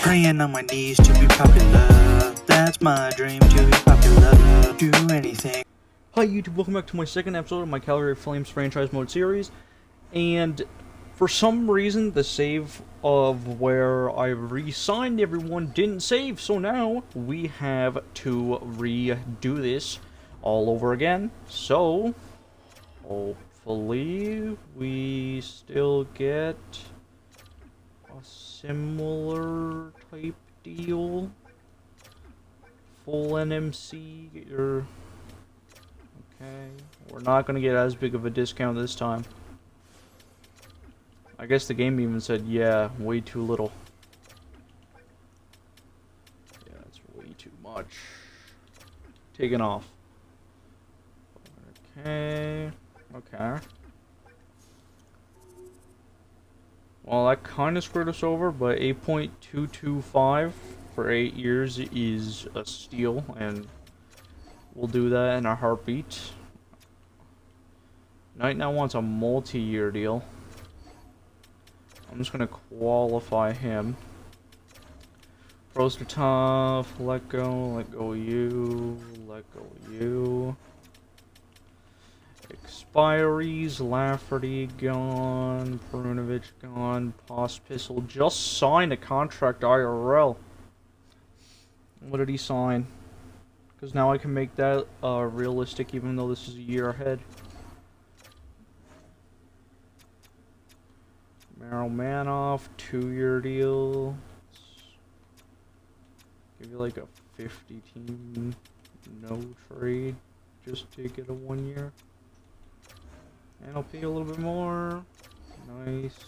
Praying on my knees to be popular. That's my dream, to be popular. Do anything. Hi YouTube, welcome back to my second episode of my Calgary Flames franchise mode series. And for some reason, the save of where I re-signed everyone didn't save. So now we have to redo this all over again. So hopefully we still get a similar type deal. Full NMC or... Okay, we're not gonna get as big of a discount this time. I guess the game even said, yeah, way too little. Yeah, that's way too much. Taken off. Okay, okay. Well, that kind of screwed us over, but 8.225 for 8 years is a steal, and we'll do that in a heartbeat. Knight now wants a multi-year deal. I'm just gonna qualify him. Pros are tough. Let go you. Let go you. Expiries. Lafferty gone. Perunovic gone. Pospisil just signed a contract IRL. What did he sign? Because now I can make that realistic even though this is a year ahead. Merrill Manoff, 2-year deal. Give you like a 50 team no trade just to get a 1 year. And I'll pay a little bit more. Nice.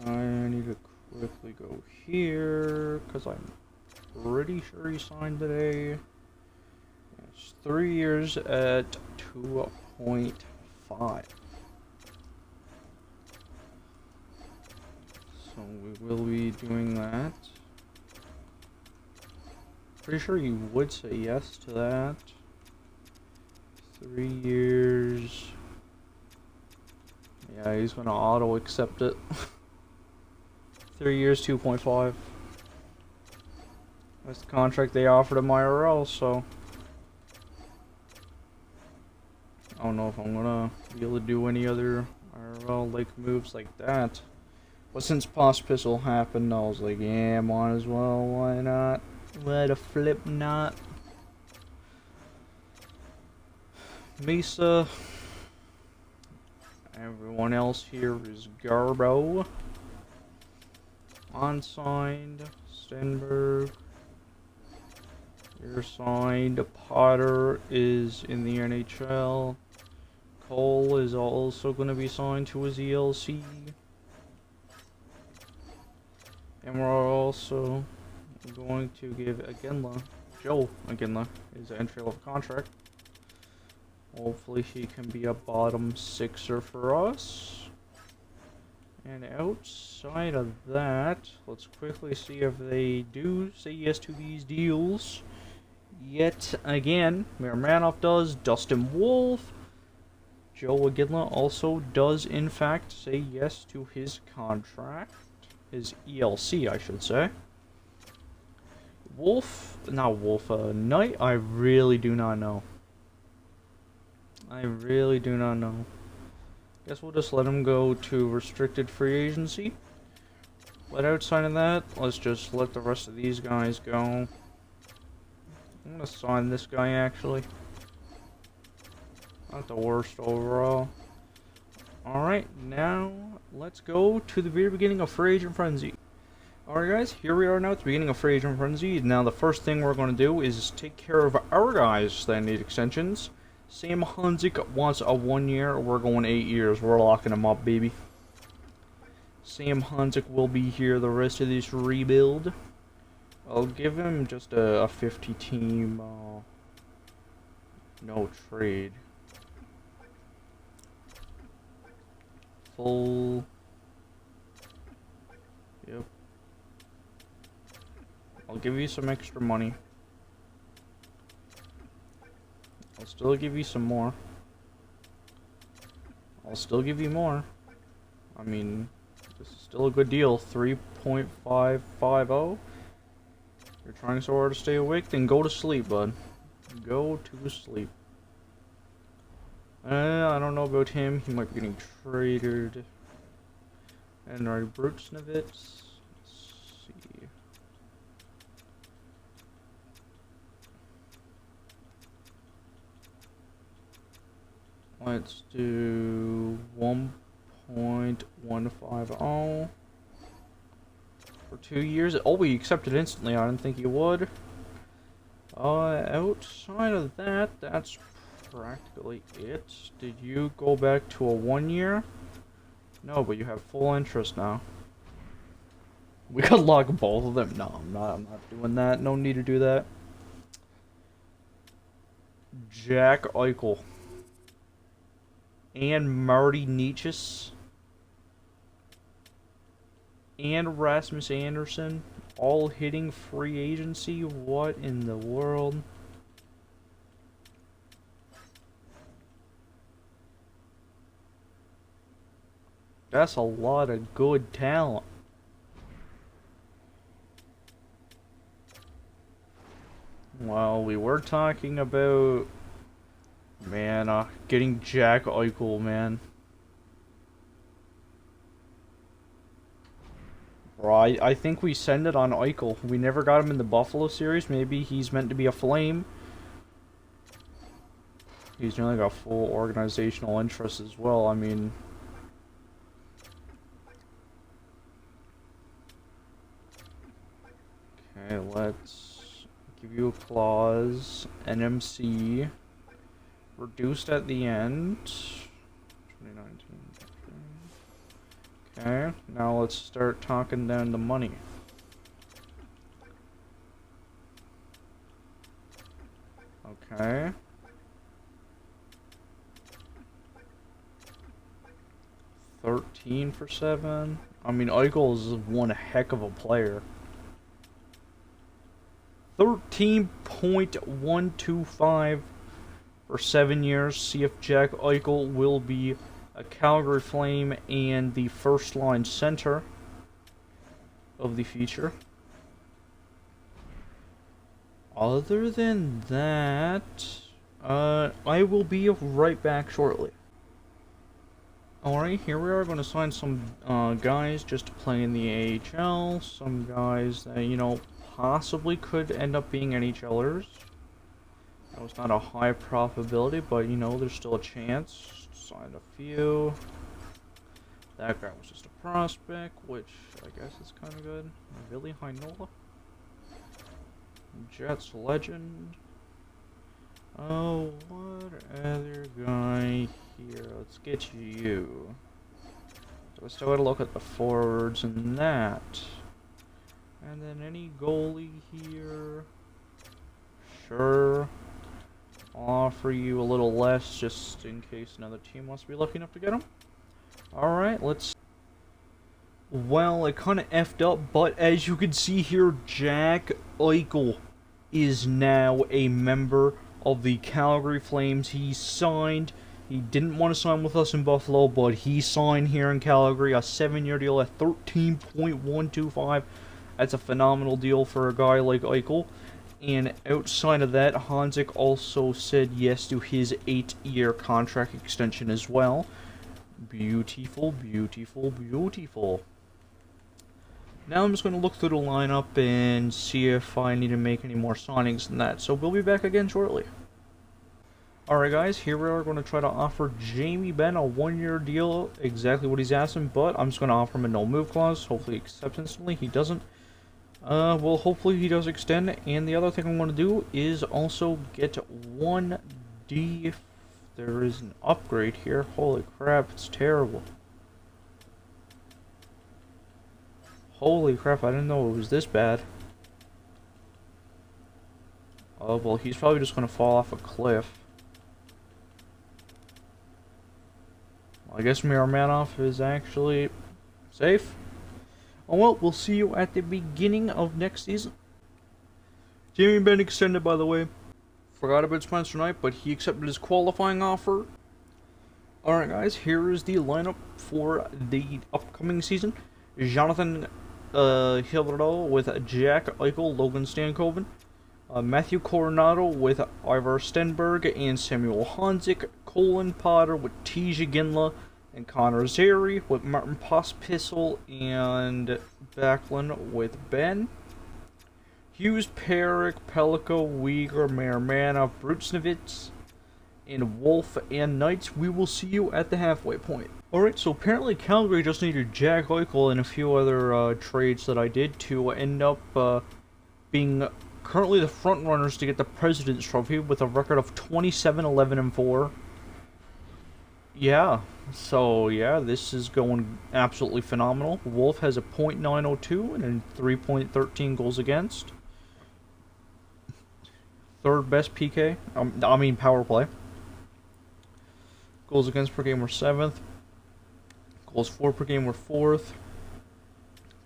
I need to quickly go here because I'm pretty sure he signed today. It's 3 years at 2.5. So we will be doing that. Pretty sure you would say yes to that. 3 years. Yeah, he's gonna auto accept it. 3 years, 2.5. That's the contract they offered him IRL, so I don't know if I'm gonna be able to do any other IRL like moves like that. But since Pospisil happened, I was like, yeah, might as well, why not? Let a flip not. Mesa. Everyone else here is Garbo. Unsigned. Stenberg. You're signed. Potter is in the NHL. Cole is also going to be signed to his ELC. And we're also going to give Joe Aginla, his entry level contract. Hopefully he can be a bottom sixer for us. And outside of that, let's quickly see if they do say yes to these deals. Yet again, Mirmanoff does, Dustin Wolf. Joe Aginla also does in fact say yes to his contract. His ELC, I should say. Knight, I really do not know. I really do not know. Guess we'll just let him go to restricted free agency. But outside of that, let's just let the rest of these guys go. I'm gonna sign this guy actually. Not the worst overall. Alright, now let's go to the very beginning of Free Agent Frenzy. Alright guys, here we are now at the beginning of Free Agent Frenzy. Now the first thing we're going to do is take care of our guys that need extensions. Sam Hunzik wants a 1 year, we're going 8 years. We're locking him up, baby. Sam Hunzik will be here the rest of this rebuild. I'll give him just a 50 team no trade. Full. Yep. I'll give you some extra money. I'll still give you some more. I'll still give you more. I mean, this is still a good deal. 3.550. You're trying so hard to stay awake? Then go to sleep, bud. Go to sleep. I don't know about him. He might be getting traded. And our Brutsnevitz. Let's see. Let's do 1.150 for 2 years. Oh, we accepted instantly. I didn't think you would. Outside of that, that's practically it. Did you go back to a 1 year? No, but you have full interest now. We could lock both of them. No, I'm not doing that. No need to do that. Jack Eichel and Marty Nietzsche and Rasmus Anderson all hitting free agency. What in the world? That's a lot of good talent. Well, we were talking about, man, getting Jack Eichel, man. Bro, I think we send it on Eichel. We never got him in the Buffalo series. Maybe he's meant to be a Flame. He's nearly got full organizational interest as well. I mean... Okay, let's give you a clause. NMC. Reduced at the end. 2019. Okay, now let's start talking down the money. Okay. 13 for 7. I mean, Eichel is one heck of a player. 13.125 for 7 years. See if Jack Eichel will be a Calgary Flame and the first line center of the future. Other than that, I will be right back shortly. Alright, here we are going to sign some guys just to play in the AHL. Some guys that, you know, possibly could end up being NHLers. That was not a high probability, but, you know, there's still a chance. Signed a few. That guy was just a prospect, which I guess is kind of good. Really, Heinola? Jets legend. Oh, what other guy here? Let's get you. So let's start to look at the forwards and that. And then any goalie here. Sure. I'll offer you a little less just in case another team wants to be lucky enough to get him. Alright, let's... Well, it kind of effed up, but as you can see here, Jack Eichel is now a member of the Calgary Flames. He signed. He didn't want to sign with us in Buffalo, but he signed here in Calgary. A 7-year deal at 13.125. That's a phenomenal deal for a guy like Eichel. And outside of that, Hanzik also said yes to his 8-year contract extension as well. Beautiful, beautiful, beautiful. Now I'm just going to look through the lineup and see if I need to make any more signings than that. So we'll be back again shortly. Alright guys, here we are going to try to offer Jamie Benn a 1-year deal. Exactly what he's asking, but I'm just going to offer him a no-move clause. Hopefully he accepts instantly. He doesn't. Well, hopefully he does extend. And the other thing I want to do is also get 1D if there is an upgrade here. Holy crap, it's terrible. Holy crap, I didn't know it was this bad. Oh, well, he's probably just going to fall off a cliff. Well, I guess Miromanov is actually safe. Oh well, we'll see you at the beginning of next season. Jamie Benn extended, by the way. Forgot about Spencer Knight, but he accepted his qualifying offer. Alright guys, here is the lineup for the upcoming season. Jonathan Hilberto with Jack Eichel, Logan Stankoven. Matthew Coronado with Ivar Stenberg and Samuel Honzik. Colin Potter with Tej Ginla and Connor Zary, with Martin Pospisil and Backlund with Ben. Hughes, Perrick, Pelico, Uyghur, Mermanov, Brutsnevitz, and Wolf and Knights. We will see you at the halfway point. Alright, so apparently Calgary just needed Jack Eichel and a few other trades that I did to end up being currently the front runners to get the President's Trophy with a record of 27-11-4. Yeah, so yeah, this is going absolutely phenomenal. Wolf has a .902 and a 3.13 goals against. Third best PK, power play. Goals against per game were 7th. Goals for per game were 4th.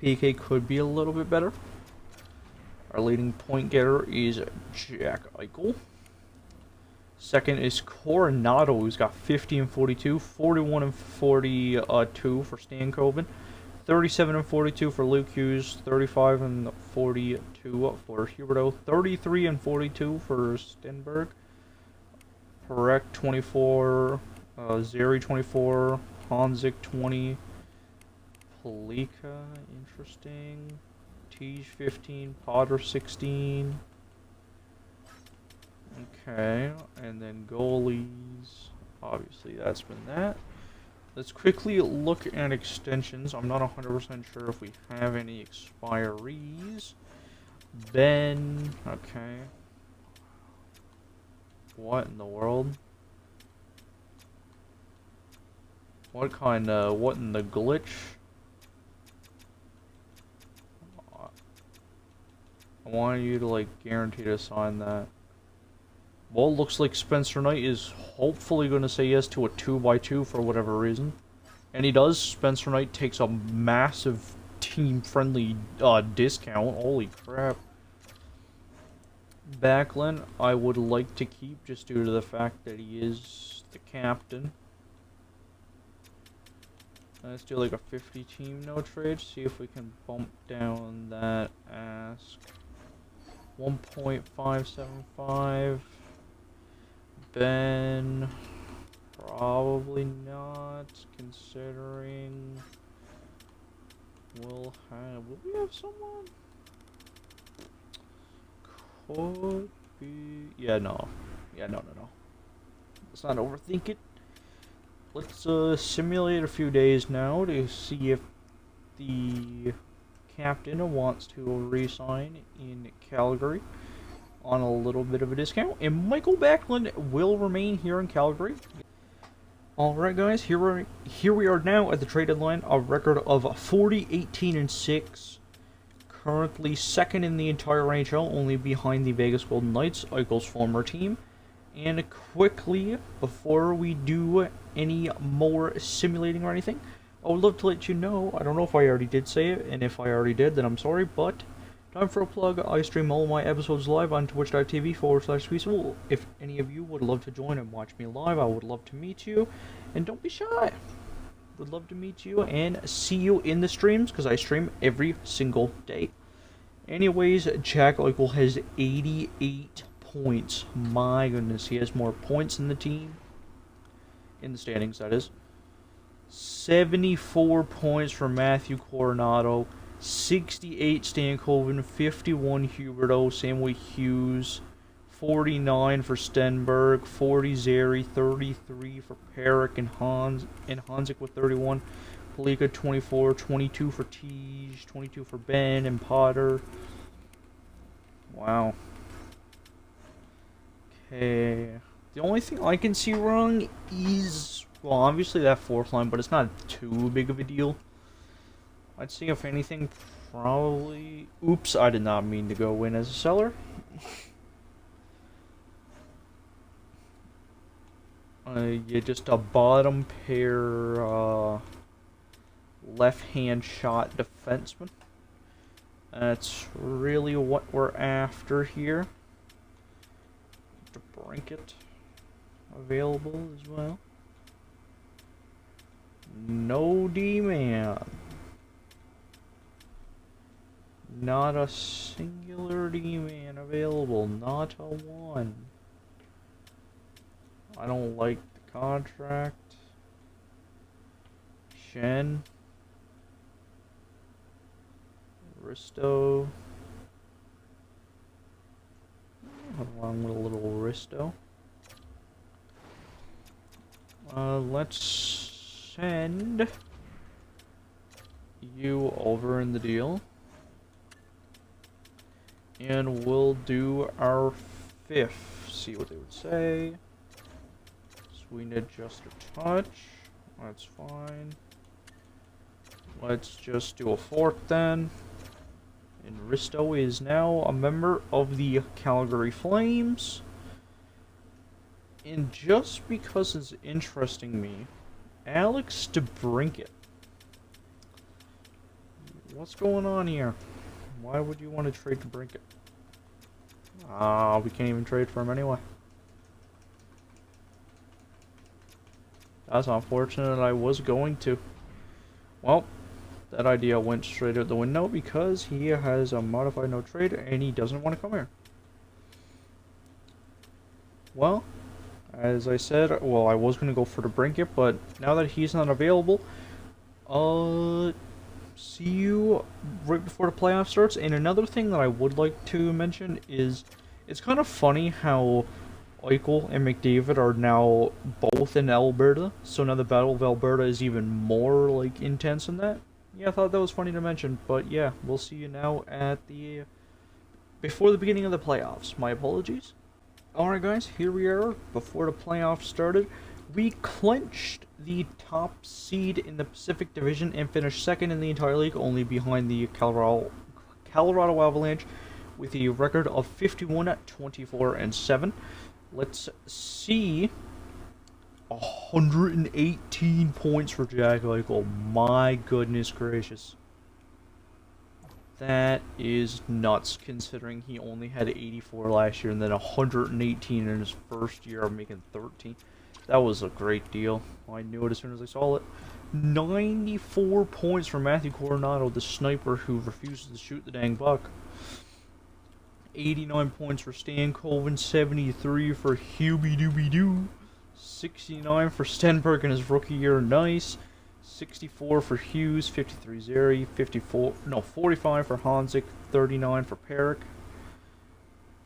PK could be a little bit better. Our leading point getter is Jack Eichel. Second is Coronado, who's got 50 and 42, 41 and 42 for Stankoven, 37 and 42 for Luke Hughes, 35 and 42 for Huberto, 33 and 42 for Stenberg, Perek 24, Zary 24, Honzik 20, Palika, interesting, Tej 15, Potter 16. Okay, and then goalies, obviously that's been that. Let's quickly look at extensions. I'm not 100% sure if we have any expirees. Ben, okay. What in the world? What in the glitch? I want you to, like, guarantee to sign that. Well, it looks like Spencer Knight is hopefully going to say yes to a 2x2 for whatever reason. And he does. Spencer Knight takes a massive team-friendly discount. Holy crap. Backlund, I would like to keep just due to the fact that he is the captain. Let's do like a 50 team no trade. See if we can bump down that ask. 1.575. Ben, probably not, considering will we have someone? Could be, no. Let's not overthink it. Let's simulate a few days now to see if the captain wants to re-sign in Calgary on a little bit of a discount, and Michael Backlund will remain here in Calgary. Alright guys, here we are now at the trade deadline, a record of 40, 18, and 6. Currently second in the entire NHL, only behind the Vegas Golden Knights, Eichel's former team. And quickly, before we do any more simulating or anything, I would love to let you know, I don't know if I already did say it, and if I already did, then I'm sorry, but time for a plug. I stream all my episodes live on twitch.tv/Squeezable. If any of you would love to join and watch me live, I would love to meet you. And don't be shy. Would love to meet you and see you in the streams, because I stream every single day. Anyways, Jack Eichel has 88 points. My goodness, he has more points than the team. In the standings, that is. 74 points for Matthew Coronado. 68 Stankoven, 51 Huberto, same with Hughes, 49 for Stenberg, 40 Zary, 33 for Perrick and Honzik with 31, Palika 24, 22 for Tej, 22 for Ben and Potter. Wow. Okay. The only thing I can see wrong is, well, obviously that fourth line, but it's not too big of a deal. I'd see if anything, probably... Oops, I did not mean to go in as a seller. Yeah, just a bottom pair left-hand shot defenseman. That's really what we're after here. The Brinket available as well. No D-man. Not a singular D-man available. Not a one. I don't like the contract. Shen. Risto. Along with a little Risto. Let's send you over in the deal. And we'll do our 5th. See what they would say. Sweeten it just a touch. That's fine. Let's just do a 4th then. And Risto is now a member of the Calgary Flames. And just because it's interesting me, Alex DeBrincat. What's going on here? Why would you want to trade DeBrincat? We can't even trade for him anyway. That's unfortunate. I was going to. Well, that idea went straight out the window because he has a modified no trade and he doesn't want to come here. Well, as I said, well, I was going to go for DeBrincat, but now that he's not available, see you right before the playoff starts. And another thing that I would like to mention is it's kind of funny how Eichel and McDavid are now both in Alberta, so now the Battle of Alberta is even more like intense than that. Yeah, I thought that was funny to mention, but yeah, we'll see you now at the before the beginning of the playoffs. My apologies. Alright guys, here we are before the playoffs started. We clinched the top seed in the Pacific Division and finished 2nd in the entire league, only behind the Colorado Avalanche with a record of 51-24-7. Let's see. 118 points for Jack Eichel. My goodness gracious. That is nuts, considering he only had 84 last year and then 118 in his first year of making 13. That was a great deal. I knew it as soon as I saw it. 94 points for Matthew Coronado, the sniper who refuses to shoot the dang buck. 89 points for Stan Colvin, 73 for Hubie Doobie Doo, 69 for Stenberg in his rookie year, nice. 64 for Hughes, 53 Zeri, 45 for Hanzik, 39 for Peric,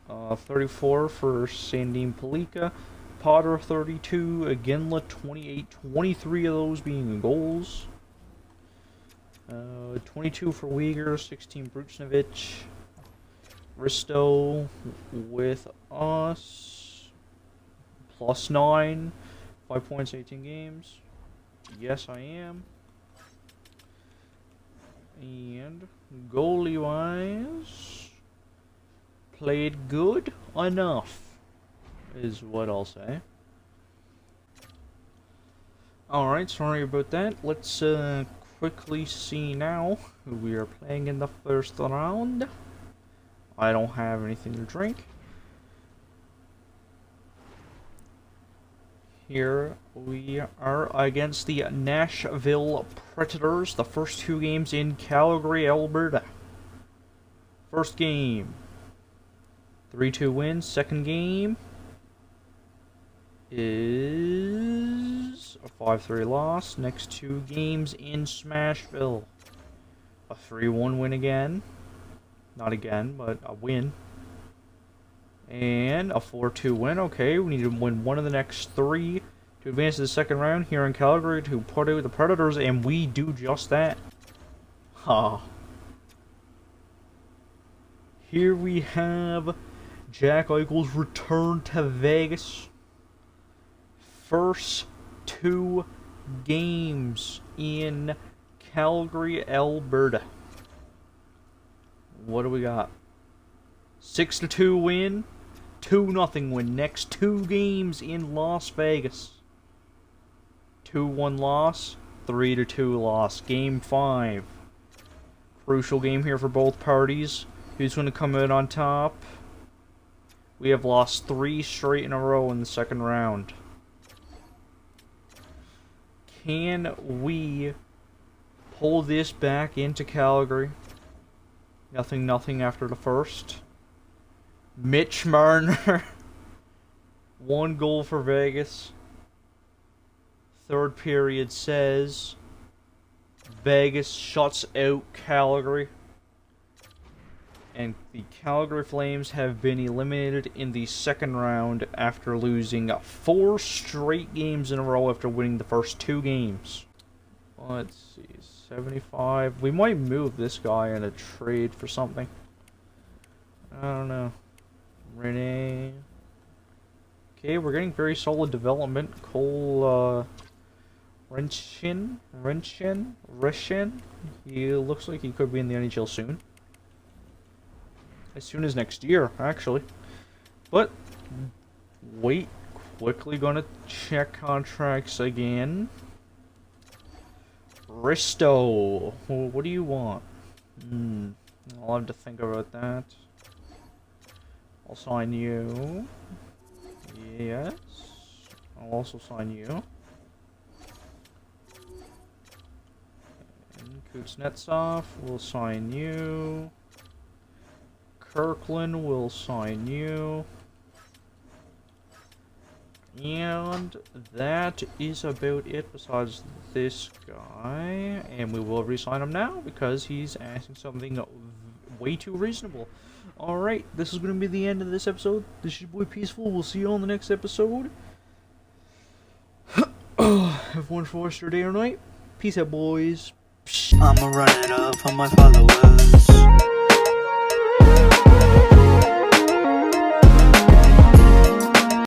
34 for Sandim Palika, Potter 32, Aginla 28, 23 of those being goals, 22 for Uyghur, 16 Bruchnovich, Risto with us, +9, 5 points, 18 games. Yes, I am. And goalie-wise, played good enough, is what I'll say. Alright, sorry about that. Let's quickly see now who we are playing in the first round. I don't have anything to drink. Here we are against the Nashville Predators. The first 2 games in Calgary, Alberta. First game, 3-2 win. Second game is a 5-3 loss. Next 2 games in Smashville. A 3-1 win again. Not again, but a win. And a 4-2 win. Okay, we need to win 1 of the next 3 to advance to the second round here in Calgary to play with the Predators, and we do just that. Here we have Jack Eichel's return to Vegas. First 2 games in Calgary, Alberta. What do we got? 6-2 win, 2-0 win. Next 2 games in Las Vegas. 2-1 loss, 3-2 loss. Game 5. Crucial game here for both parties. Who's going to come out on top? We have lost 3 straight in a row in the second round. Can we pull this back into Calgary? Nothing after the first. Mitch Marner. 1 goal for Vegas. Third period says Vegas shuts out Calgary. And the Calgary Flames have been eliminated in the second round after losing 4 straight games in a row after winning the first 2 games. Let's see, 75. We might move this guy in a trade for something. I don't know. Renee. Okay, we're getting very solid development. Cole Renshin. He looks like he could be in the NHL soon. As soon as next year, actually. But wait, quickly gonna check contracts again. Risto, what do you want? I'll have to think about that. I'll sign you. Yes. I'll also sign you. And Kuznetsov will sign you. Kirkland will sign you. And that is about it besides this guy. And we will re-sign him now because he's asking something way too reasonable. Alright, this is going to be the end of this episode. This is your boy Peaceful. We'll see you on the next episode. Have one for us day or night. Peace out, boys. I'ma run it up for my followers.